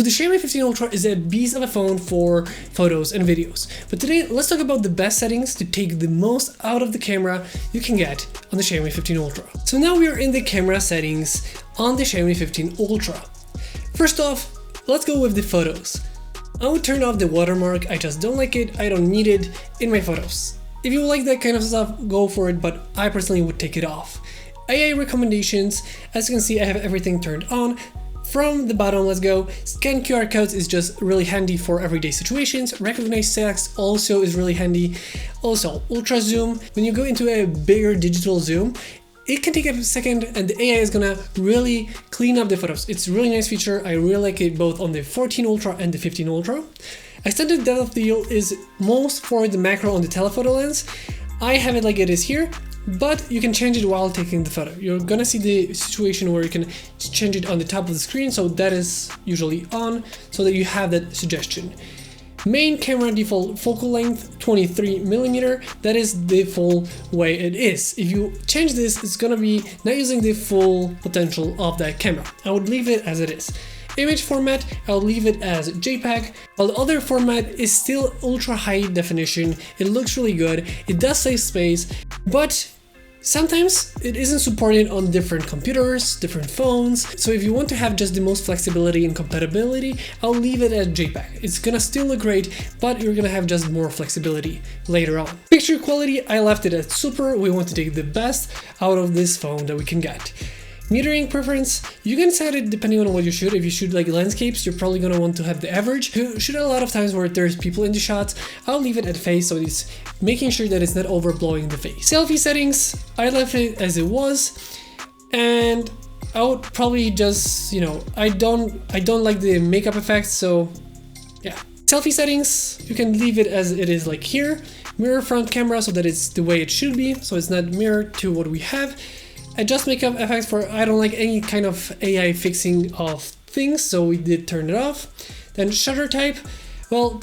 the Xiaomi 15 Ultra is a beast of a phone for photos and videos. But today, let's talk about the best settings to take the most out of the camera you can get on the Xiaomi 15 Ultra. So now we are in the camera settings on the Xiaomi 15 Ultra. First off, let's go with the photos. I would turn off the watermark, I just don't like it, I don't need it in my photos. If you like that kind of stuff, go for it, but I personally would take it off. AI recommendations, as you can see I have everything turned on. From the bottom, let's go. Scan QR codes is just really handy for everyday situations. Recognize text also is really handy. Also, ultra zoom, when you go into a bigger digital zoom, it can take a second and the AI is gonna really clean up the photos. It's a really nice feature. I really like it both on the 14 Ultra and the 15 Ultra. Extended depth of field is most for the macro on the telephoto lens. I have it like it is here, but you can change it while taking the photo. You're gonna see the situation where you can change it on the top of the screen, so that is usually on, so that you have that suggestion. Main camera default focal length 23mm, that is the full way it is. If you change this, it's gonna be not using the full potential of that camera. I would leave it as it is. Image format, I'll leave it as JPEG, while the other format is still ultra high definition. It looks really good, it does save space, but sometimes it isn't supported on different computers, different phones, so if you want to have just the most flexibility and compatibility, I'll leave it as JPEG. It's gonna still look great, but you're gonna have just more flexibility later on. Picture quality, I left it at super. We want to take the best out of this phone that we can get. Metering preference, you can set it depending on what you shoot. If you shoot like landscapes, you're probably gonna want to have the average. If you shoot a lot of times where there's people in the shots, I'll leave it at face, so it's making sure that it's not overblowing the face. Selfie settings, I left it as it was, and I would probably just, I don't like the makeup effects, so yeah. Selfie settings, you can leave it as it is like here. Mirror front camera, so that it's the way it should be, so it's not mirrored to what we have. Adjust makeup effects for, I don't like any kind of AI fixing of things, so we did turn it off. Then shutter type, well,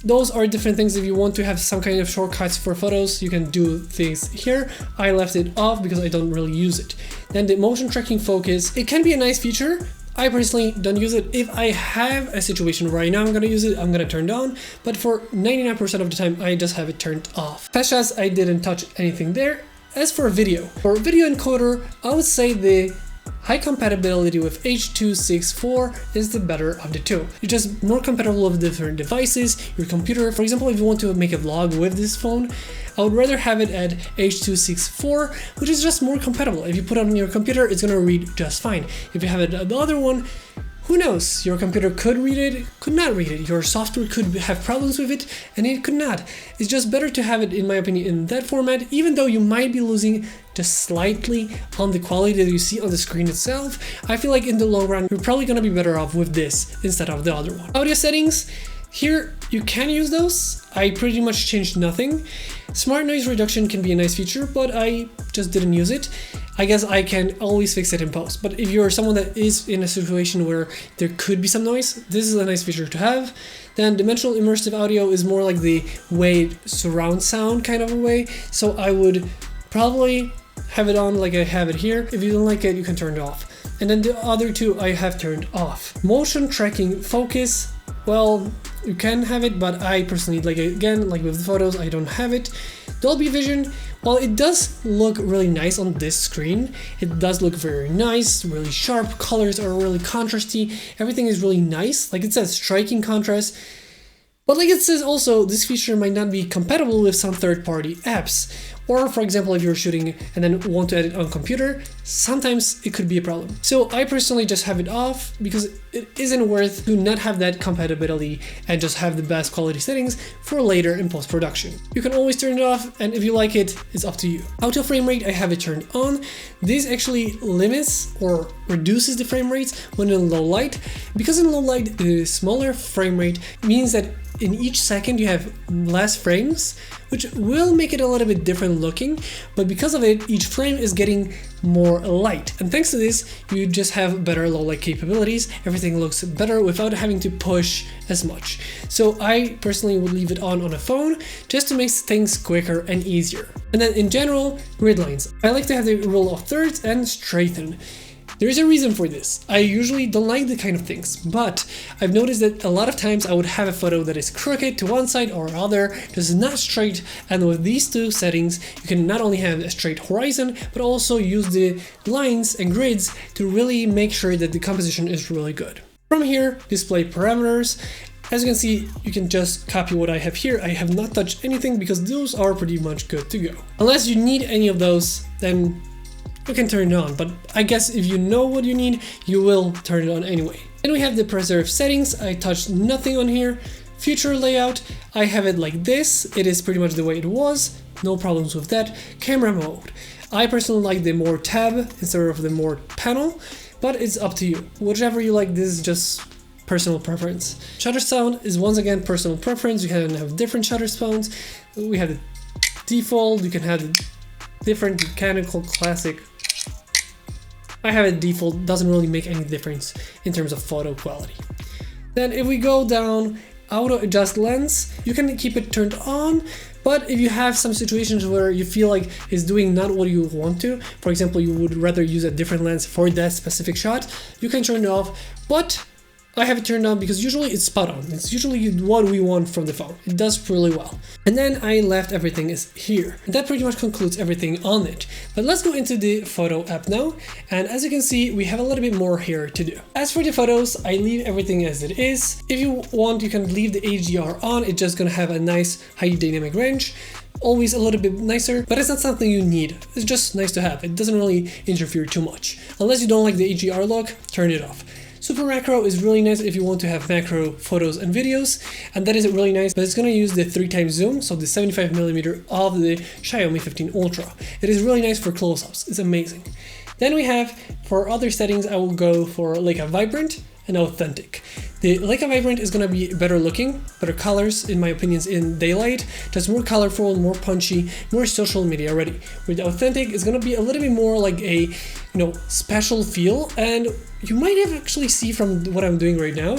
those are different things. If you want to have some kind of shortcuts for photos, you can do things here. I left it off because I don't really use it. Then the motion tracking focus, it can be a nice feature. I personally don't use it. If I have a situation where I know I'm gonna use it, I'm gonna turn it on, but for 99% of the time, I just have it turned off. Fast shots, I didn't touch anything there. As for video encoder, I would say the high compatibility with H.264 is the better of the two. It's just more compatible with different devices, your computer. For example, if you want to make a vlog with this phone, I would rather have it at H.264, which is just more compatible. If you put it on your computer, it's gonna read just fine. If you have it at the other one, who knows? Your computer could read it, could not read it. Your software could have problems with it, and it could not. It's just better to have it, in my opinion, in that format, even though you might be losing just slightly on the quality that you see on the screen itself. I feel like in the long run, you're probably gonna be better off with this instead of the other one. Audio settings, here you can use those. I pretty much changed nothing. Smart noise reduction can be a nice feature, but I just didn't use it. I guess I can always fix it in post, but if you're someone that is in a situation where there could be some noise, this is a nice feature to have. Then dimensional immersive audio is more like the way surround sound kind of a way, so I would probably have it on like I have it here. If you don't like it, you can turn it off. And then the other two I have turned off. Motion tracking focus, well, you can have it, but I personally, like with the photos, I don't have it. Dolby Vision, while it does look really nice on this screen, it does look very nice, really sharp, colors are really contrasty, everything is really nice, like it says striking contrast, but like it says also, this feature might not be compatible with some third-party apps. Or for example, if you're shooting and then want to edit on computer, sometimes it could be a problem. So I personally just have it off because it isn't worth to not have that compatibility and just have the best quality settings for later in post-production. You can always turn it off, and if you like it, it's up to you. Auto frame rate, I have it turned on. This actually limits or reduces the frame rates when in low light. Because in low light, the smaller frame rate means that in each second you have less frames, which will make it a little bit different looking, but because of it, each frame is getting more light. And thanks to this, you just have better low light capabilities. Everything looks better without having to push as much. So I personally would leave it on a phone just to make things quicker and easier. And then in general, grid lines. I like to have the rule of thirds and straighten. There's a reason for this. I usually don't like the kind of things, but I've noticed that a lot of times I would have a photo that is crooked to one side or other, just not straight, and with these two settings you can not only have a straight horizon, but also use the lines and grids to really make sure that the composition is really good. From here, display parameters. As you can see, you can just copy what I have here. I have not touched anything because those are pretty much good to go. Unless you need any of those, then you can turn it on, but I guess if you know what you need, you will turn it on anyway. Then we have the preserve settings. I touched nothing on here. Future layout, I have it like this. It is pretty much the way it was. No problems with that. Camera mode. I personally like the more tab instead of the more panel, but it's up to you. Whichever you like, this is just personal preference. Shutter sound is once again personal preference. You can have different shutter sounds. We have the default, you can have the different mechanical, classic. I have it default, doesn't really make any difference in terms of photo quality. Then if we go down, auto adjust lens, you can keep it turned on, but if you have some situations where you feel like it's doing not what you want to, for example, you would rather use a different lens for that specific shot, you can turn it off, but I have it turned on because usually it's spot on. It's usually what we want from the phone. It does really well. And then I left everything is here. And that pretty much concludes everything on it. But let's go into the photo app now. And as you can see, we have a little bit more here to do. As for the photos, I leave everything as it is. If you want, you can leave the HDR on. It's just gonna have a nice high dynamic range. Always a little bit nicer, but it's not something you need. It's just nice to have. It doesn't really interfere too much. Unless you don't like the HDR look, turn it off. Super macro is really nice if you want to have macro photos and videos, and that is really nice, but it's going to use the 3x zoom, so the 75mm of the Xiaomi 15 Ultra. It is really nice for close-ups, it's amazing. Then we have, for other settings, I will go for Leica Vibrant and Authentic. The Leica Vibrant is going to be better looking, better colors in my opinions in daylight, just more colorful, more punchy, more social media ready. With Authentic, it's going to be a little bit more like a, special feel, and you might have actually see from what I'm doing right now,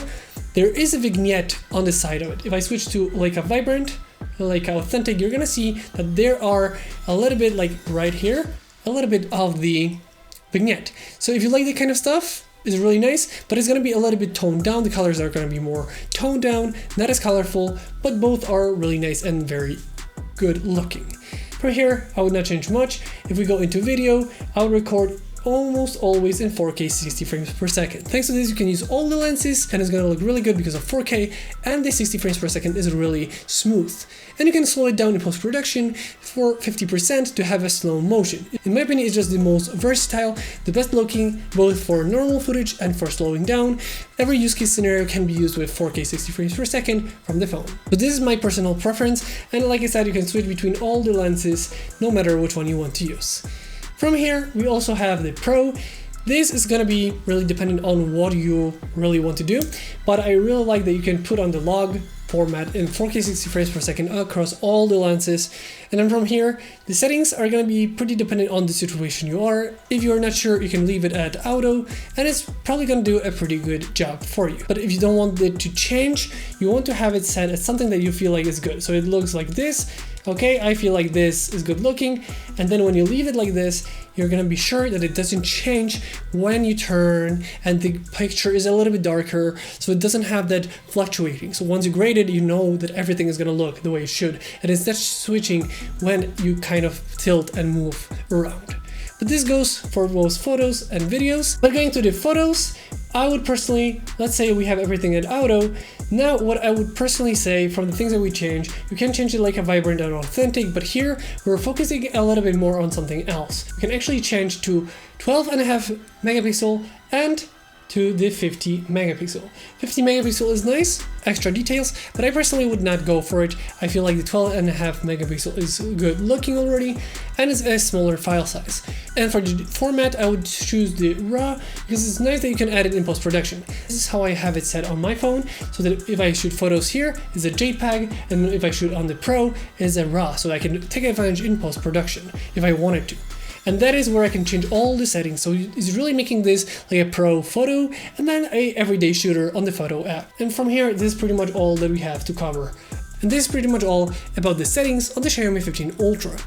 there is a vignette on the side of it. If I switch to Leica Vibrant, Leica Authentic, you're going to see that there are a little bit like right here, a little bit of the vignette. So if you like that kind of stuff, it's really nice, but it's going to be a little bit toned down. The colors are going to be more toned down, not as colorful, but both are really nice and very good looking. From here, I would not change much. If we go into video, I would record almost always in 4K 60 frames per second. Thanks to this, you can use all the lenses and it's going to look really good because of 4K, and the 60 frames per second is really smooth. And you can slow it down in post-production for 50% to have a slow motion. In my opinion, it's just the most versatile, the best looking, both for normal footage and for slowing down. Every use case scenario can be used with 4K 60 frames per second from the phone. But this is my personal preference, and like I said, you can switch between all the lenses no matter which one you want to use. From here, we also have the Pro. This is going to be really dependent on what you really want to do, but I really like that you can put on the log format in 4K 60 frames per second across all the lenses. And then from here, the settings are going to be pretty dependent on the situation you are. If you're not sure, you can leave it at auto, and it's probably going to do a pretty good job for you. But if you don't want it to change, you want to have it set as something that you feel like is good. So it looks like this. Okay, I feel like this is good looking, and then when you leave it like this, you're gonna be sure that it doesn't change when you turn and the picture is a little bit darker, so it doesn't have that fluctuating. So once you grade it, you know that everything is gonna look the way it should, and it's not switching when you kind of tilt and move around. But this goes for both photos and videos. But going to the photos, I would personally, let's say we have everything at auto. Now what I would personally say from the things that we change, you can change it like a vibrant and authentic, but here we're focusing a little bit more on something else. We can actually change to 12.5 megapixel and to the 50 megapixel. 50 megapixel is nice, extra details, but I personally would not go for it. I feel like the 12.5 megapixel is good looking already, and it's a smaller file size. And for the format, I would choose the RAW because it's nice that you can add it in post-production. This is how I have it set on my phone, so that if I shoot photos here, it's a JPEG, and if I shoot on the Pro, it's a RAW, so I can take advantage in post-production if I wanted to. And that is where I can change all the settings, so it's really making this like a pro photo and then a everyday shooter on the photo app. And from here, this is pretty much all that we have to cover. And this is pretty much all about the settings on the Xiaomi 15 Ultra.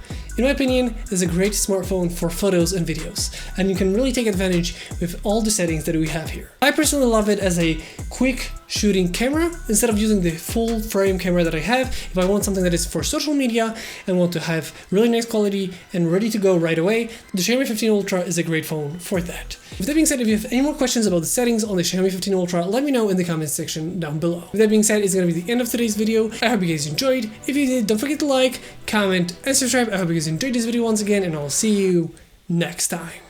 In my opinion, it's a great smartphone for photos and videos, and you can really take advantage with all the settings that we have here. I personally love it as a quick shooting camera instead of using the full frame camera that I have. If I want something that is for social media and want to have really nice quality and ready to go right away, the Xiaomi 15 Ultra is a great phone for that. With that being said, if you have any more questions about the settings on the Xiaomi 15 Ultra, let me know in the comments section down below. With that being said, it's going to be the end of today's video. I hope you guys enjoyed. If you did, don't forget to like, comment, and subscribe. I hope you guys enjoyed this video once again, and I'll see you next time.